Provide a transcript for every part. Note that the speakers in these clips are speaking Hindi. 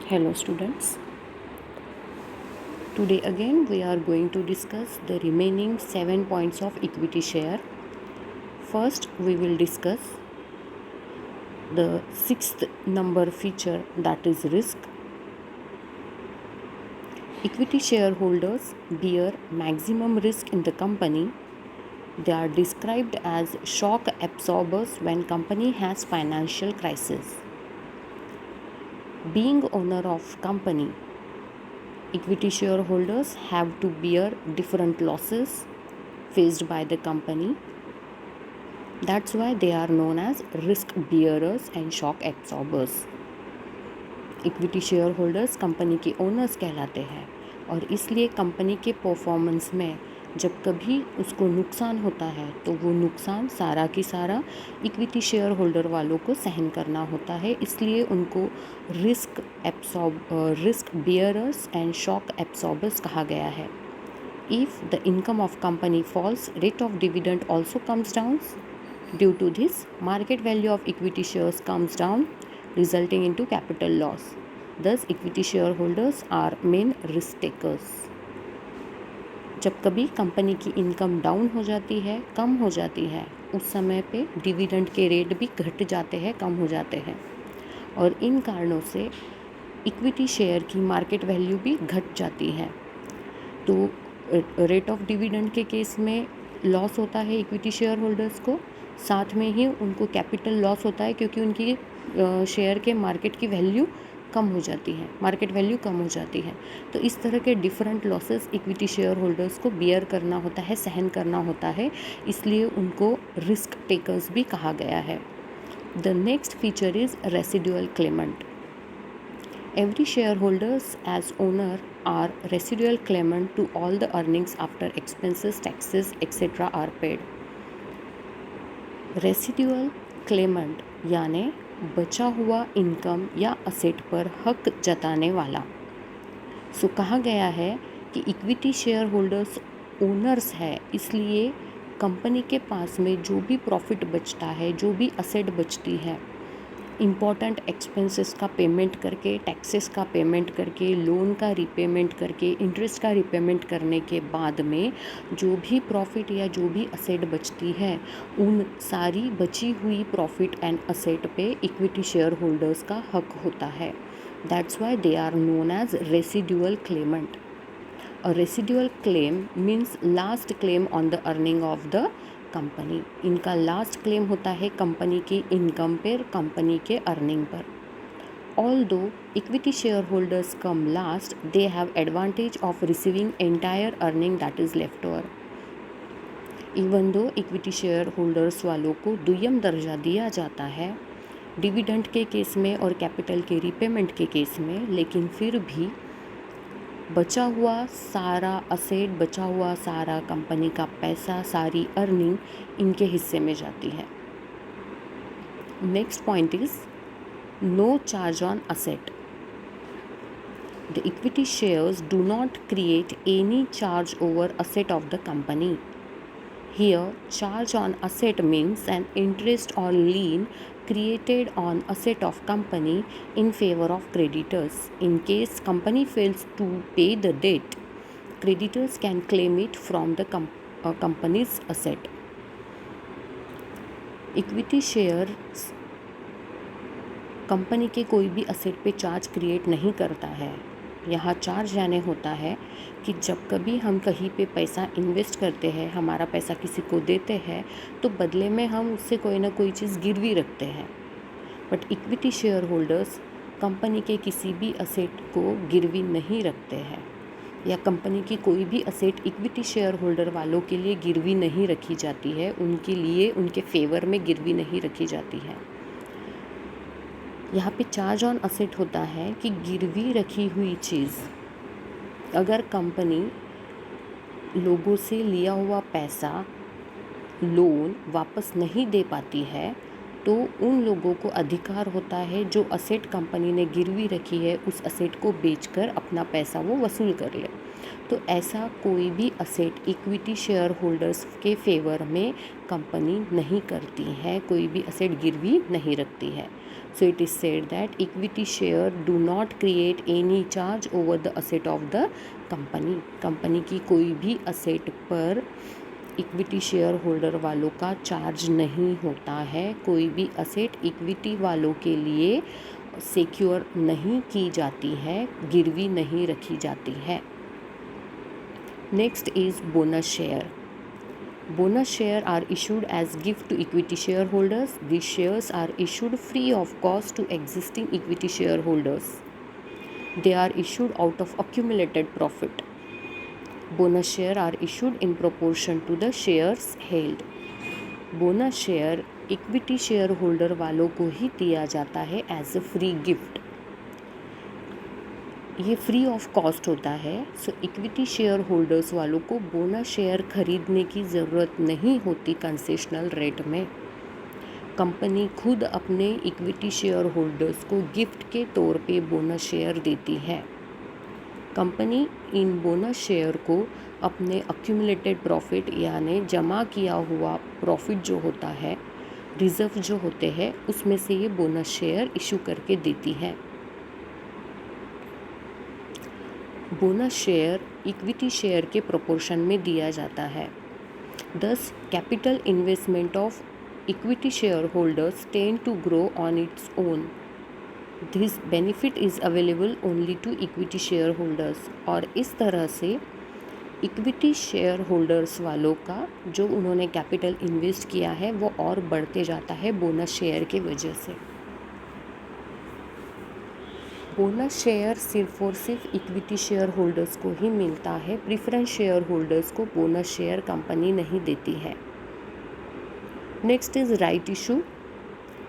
Hello students. Today again we are going to discuss the remaining 7 points of equity share. First we will discuss the sixth number feature, that is risk. Equity shareholders bear maximum risk in the company. They are described as shock absorbers when company has financial crisis. Being owner of company, equity shareholders have to bear different losses faced by the company. That's why they are known as risk bearers and shock absorbers. Equity share holders company के ओनर्स कहलाते हैं और इसलिए कंपनी के परफॉर्मेंस में जब कभी उसको नुकसान होता है तो वो नुकसान सारा की सारा इक्विटी शेयर होल्डर वालों को सहन करना होता है, इसलिए उनको रिस्क बियरर्स एंड शॉक एब्सॉर्बर्स कहा गया है. If the income of company falls, rate of dividend also comes down. Due to this, market value of equity shares comes down, resulting into capital loss. Thus, equity shareholders are main risk takers. जब कभी कंपनी की इनकम डाउन हो जाती है, कम हो जाती है, उस समय पे डिविडेंड के रेट भी घट जाते हैं, कम हो जाते हैं और इन कारणों से इक्विटी शेयर की मार्केट वैल्यू भी घट जाती है. तो रेट ऑफ डिविडेंड के केस में लॉस होता है इक्विटी शेयर होल्डर्स को, साथ में ही उनको कैपिटल लॉस होता है क्योंकि उनकी शेयर के मार्केट की वैल्यू कम हो जाती है, मार्केट वैल्यू कम हो जाती है. तो इस तरह के different losses equity share holders को बियर करना होता है, सहन करना होता है, इसलिए उनको रिस्क टेकर्स भी कहा गया है. The next feature is residual Clement. Every shareholders as owner are residual claimant to all the earnings after expenses, taxes, etc. are paid. Residual claimant यानी बचा हुआ इनकम या असेट पर हक जताने वाला. सो कहा गया है कि इक्विटी शेयर होल्डर्स ओनर्स है, इसलिए कंपनी के पास में जो भी प्रॉफिट बचता है, जो भी असेट बचती है, इम्पॉर्टेंट एक्सपेंसेस का पेमेंट करके, टैक्सेस का पेमेंट करके, लोन का रिपेमेंट करके, इंटरेस्ट का रिपेमेंट करने के बाद में जो भी प्रॉफिट या जो भी असेट बचती है, उन सारी बची हुई प्रॉफिट एंड असेट पे इक्विटी शेयर होल्डर्स का हक होता है. That's why they are known as residual claimant. A residual claim means last claim on the earning of the company. इनका लास्ट क्लेम होता है कंपनी की इनकम पर, कंपनी के earning per. Although equity share holders come last, they have advantage of receiving entire earning that is left over. Even though equity share holders वालों को दुय्यम दर्जा दिया जाता है डिविडेंड के केस में और कैपिटल के रिपेमेंट के केस में, लेकिन फिर भी बचा हुआ सारा असेट, बचा हुआ सारा कंपनी का पैसा, सारी अर्निंग इनके हिस्से में जाती है. Next point is no charge on asset. The equity shares do not create any charge over asset of the company. Here, charge on asset means an interest or lien created on asset of company in favor of creditors. In case company fails to pay the debt, creditors can claim it from the company's asset. Equity shares company के कोई भी असेट पे चार्ज क्रिएट नहीं करता है. यहाँ चार्ज यानी होता है कि जब कभी हम कहीं पे पैसा इन्वेस्ट करते हैं, हमारा पैसा किसी को देते हैं, तो बदले में हम उससे कोई ना कोई चीज़ गिरवी रखते हैं. But equity share holders company के किसी भी असेट को गिरवी नहीं रखते हैं, या कंपनी की कोई भी असेट इक्विटी शेयर होल्डर वालों के लिए गिरवी नहीं रखी जाती है, उनके लिए, उनके फेवर में गिरवी नहीं रखी जाती है. यहाँ पे चार्ज ऑन असेट होता है कि गिरवी रखी हुई चीज़ अगर कंपनी लोगों से लिया हुआ पैसा, लोन वापस नहीं दे पाती है, तो उन लोगों को अधिकार होता है जो असेट कंपनी ने गिरवी रखी है उस असेट को बेचकर अपना पैसा वो वसूल कर ले. तो ऐसा कोई भी असेट इक्विटी शेयर होल्डर्स के फेवर में कंपनी नहीं करती है, कोई भी असेट गिरवी नहीं रखती है. So it is said that equity share do not create any charge over the asset of the company. Company की कोई भी असेट पर इक्विटी शेयर होल्डर वालों का चार्ज नहीं होता है। कोई भी असेट इक्विटी वालों के लिए सिक्योर नहीं की जाती है, गिरवी नहीं रखी जाती है। Next is bonus share. Bonus shares are issued as gift to equity shareholders. These shares are issued free of cost to existing equity shareholders. They are issued out of accumulated profit. Bonus shares are issued in proportion to the shares held. Bonus share equity share holder वालों को ही दिया जाता है एज अ फ्री गिफ्ट। ये फ्री ऑफ कॉस्ट होता है। सो इक्विटी शेयर होल्डर्स वालों को बोनस शेयर खरीदने की ज़रूरत नहीं होती कंसेशनल रेट में। कंपनी खुद अपने इक्विटी शेयर होल्डर्स को गिफ्ट के तौर पे बोनस शेयर देती है। कंपनी इन बोनस शेयर को अपने अक्यूमुलेटेड प्रॉफिट यानी जमा किया हुआ प्रॉफिट जो होता है, रिजर्व जो होते हैं, उसमें से ये बोनस शेयर इशू करके देती है। बोनस शेयर इक्विटी शेयर के प्रोपोर्शन में दिया जाता है। Thus capital investment of equity share holders tend to grow on its own. This benefit is available only to equity share holders. और इस तरह से इक्विटी शेयर होल्डर्स वालों का जो उन्होंने कैपिटल इन्वेस्ट किया है वो और बढ़ते जाता है बोनस शेयर के वजह से। बोनस शेयर सिर्फ और सिर्फ इक्विटी शेयर होल्डर्स को ही मिलता है। प्रेफरेंस शेयर होल्डर्स को बोनस शेयर कंपनी नहीं देती है। Next is right issue.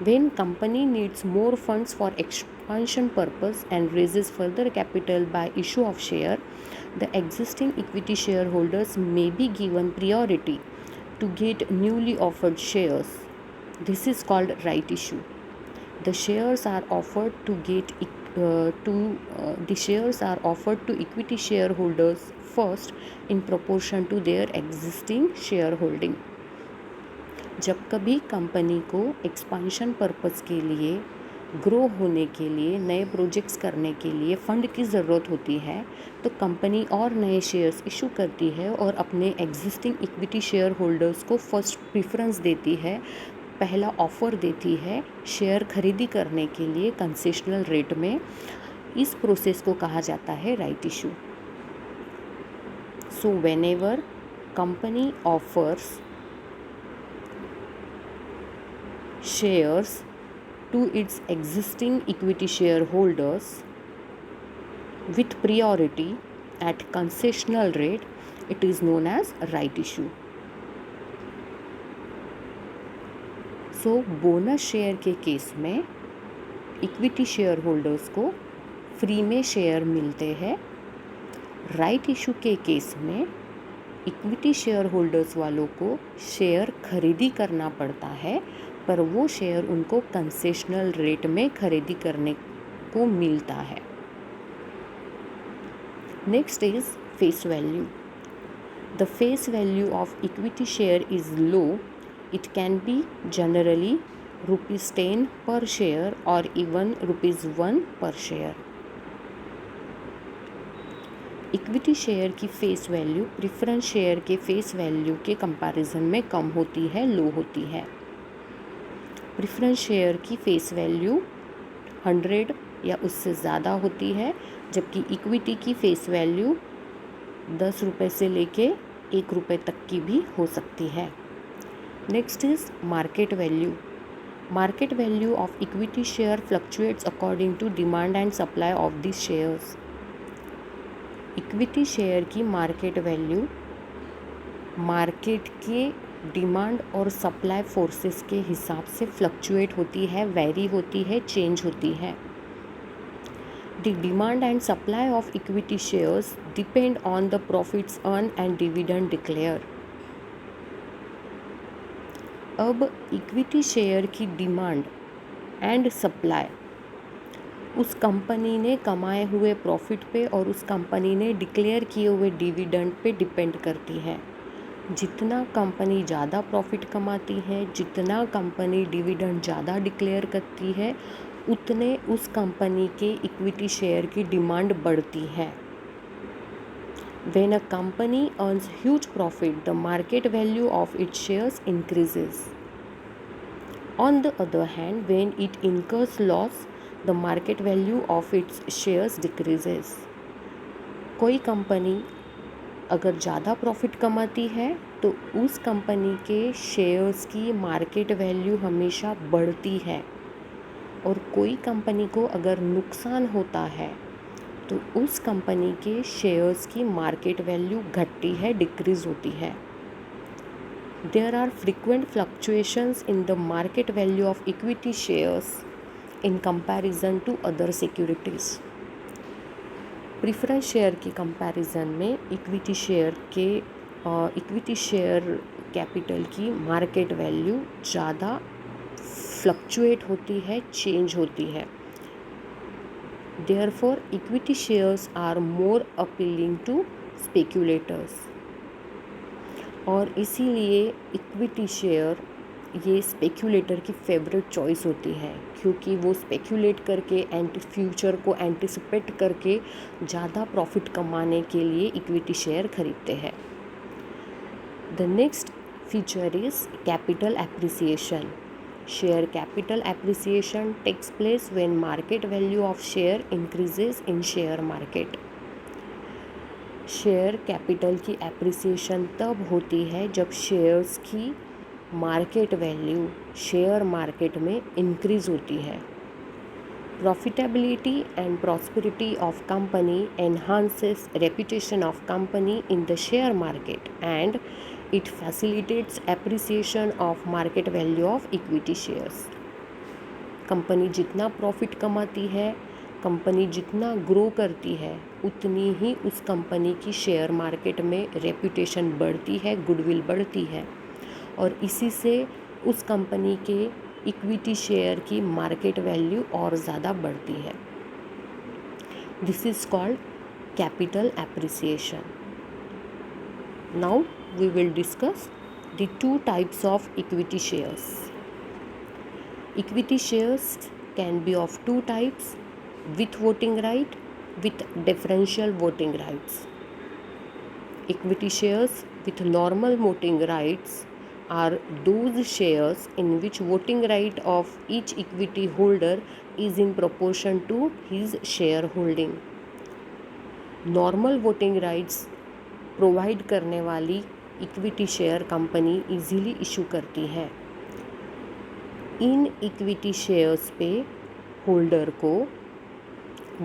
When company needs more funds for expansion purpose and raises further capital by issue of share, the existing equity share holders may be given priority to get newly offered shares. This is called right issue. The shares are offered to equity shareholders first in proportion to their existing shareholding. जब कभी कंपनी को एक्सपांशन पर्पस के लिए, ग्रो होने के लिए, नए प्रोजेक्ट्स करने के लिए फ़ंड की ज़रूरत होती है तो कंपनी और नए शेयर्स इशू करती है और अपने एग्जिस्टिंग इक्विटी शेयर होल्डर्स को फर्स्ट प्रेफरेंस देती है, पहला ऑफ़र देती है शेयर खरीदी करने के लिए कंसेशनल रेट में। इस प्रोसेस को कहा जाता है right issue. So whenever company offers shares to its existing equity shareholders with priority at concessional rate, it is known as right issue. So bonus share के केस में इक्विटी शेयर होल्डर्स को फ्री में शेयर मिलते हैं। राइट इशू के केस में इक्विटी शेयर होल्डर्स वालों को शेयर खरीदी करना पड़ता है, पर वो शेयर उनको कंसेशनल रेट में खरीदी करने को मिलता है। Next is face value. The face value of equity share is low. It can be generally ₹10 पर शेयर और इवन ₹1 पर शेयर। इक्विटी शेयर की फेस वैल्यू प्रेफरेंस शेयर के फेस वैल्यू के कंपैरिजन में कम होती है, लो होती है। प्रेफरेंस शेयर की फेस वैल्यू 100 या उससे ज़्यादा होती है, जबकि इक्विटी की फेस वैल्यू ₹10 से लेके ₹1 तक की भी हो सकती है। Next is market value. Market value of equity share fluctuates according to demand and supply of this shares. Equity share की मार्केट वैल्यू मार्केट के डिमांड और सप्लाई फोर्सेस के हिसाब से फ्लक्चुएट होती है, वेरी होती है, चेंज होती है। The demand and supply of equity shares depend on the profits earn and dividend declare. अब इक्विटी शेयर की डिमांड एंड सप्लाई उस कंपनी ने कमाए हुए प्रॉफिट पे और उस कंपनी ने डिक्लेयर किए हुए डिविडेंड पे डिपेंड करती है। जितना कंपनी ज़्यादा प्रॉफिट कमाती है, जितना कंपनी डिविडेंड ज़्यादा डिक्लेयर करती है, उतने उस कंपनी के इक्विटी शेयर की डिमांड बढ़ती है। When a company earns huge profit, the market value of its shares increases. On the other hand, when it incurs loss, the market value of its shares decreases. कोई कंपनी अगर ज़्यादा प्रॉफिट कमाती है तो उस कंपनी के शेयर्स की मार्केट वैल्यू हमेशा बढ़ती है, और कोई कंपनी को अगर नुकसान होता है तो उस कंपनी के शेयर्स की मार्केट वैल्यू घटती है, डिक्रीज होती है। There are frequent fluctuations in the market value of equity shares in comparison to other securities. Preference share की कंपैरिजन में इक्विटी शेयर कैपिटल की मार्केट वैल्यू ज़्यादा फ्लक्चुएट होती है, चेंज होती है। Therefore, equity shares are more appealing to speculators. और इसीलिए इक्विटी शेयर ये स्पेक्यूलेटर की फेवरेट चॉइस होती है, क्योंकि वो स्पेक्यूलेट करके फ्यूचर को एंटिसिपेट करके ज़्यादा प्रॉफिट कमाने के लिए इक्विटी शेयर खरीदते हैं। The next feature is capital appreciation. Share capital appreciation takes place when market value of share increases in share market. Share capital की एप्रिसिएशन तब होती है जब शेयर्स की मार्केट वैल्यू शेयर मार्केट में इंक्रीज होती है। Profitability and prosperity of company enhances reputation of company in the share market, and it facilitates appreciation of market value of equity shares. Company जितना प्रॉफिट कमाती है, कंपनी जितना ग्रो करती है, उतनी ही उस कंपनी की शेयर मार्केट में रेपुटेशन बढ़ती है, गुडविल बढ़ती है, और इसी से उस कंपनी के इक्विटी शेयर की मार्केट वैल्यू और ज़्यादा बढ़ती है। This is called capital appreciation. Now we will discuss the two types of equity shares. Equity shares can be of two types: with voting right, with differential voting rights. Equity shares with normal voting rights are those shares in which voting right of each equity holder is in proportion to his shareholding. Normal voting rights provide करने वाली equity share company easily issue करती है। इन इक्विटी शेयर्स पे होल्डर को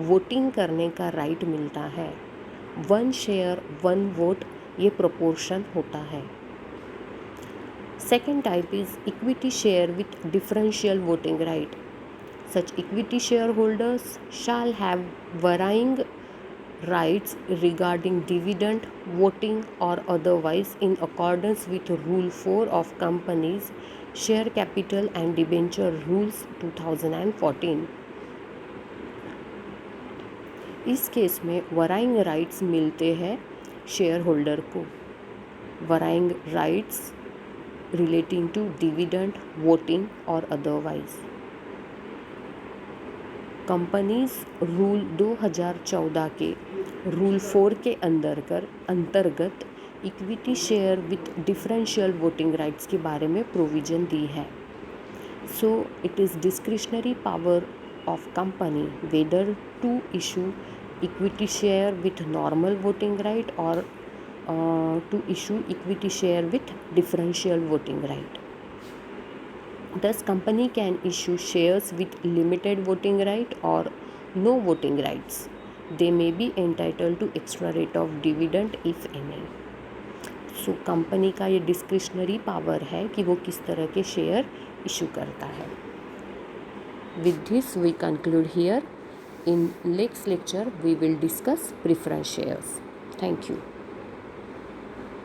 वोटिंग करने का राइट मिलता है। 1 शेयर 1 वोट ये प्रोपोर्शन होता है। Second type is equity share with differential voting right. Such equity shareholders shall have varying rights regarding dividend, voting or otherwise in accordance with Rule 4 of Companies Share Capital and Debenture Rules 2014. इस केस में वराइंग राइट्स मिलते हैं शेयर होल्डर को। Varying rights relating to dividend, voting और अदरवाइज। कंपनीज रूल 2014 के रूल 4 के अंतर्गत equity share with differential voting rights के बारे में प्रोविज़न दी है। So it is discretionary power of company whether to issue equity share with normal voting right or to issue equity share with differential voting right. Thus company can issue shares with limited voting right or no voting rights. They may be entitled to extra rate of dividend if any. So company का ये डिस्क्रिशनरी पावर है कि वो किस तरह के शेयर इशू करता है। With this we conclude here. In next lecture we will discuss preference shares. Thank you.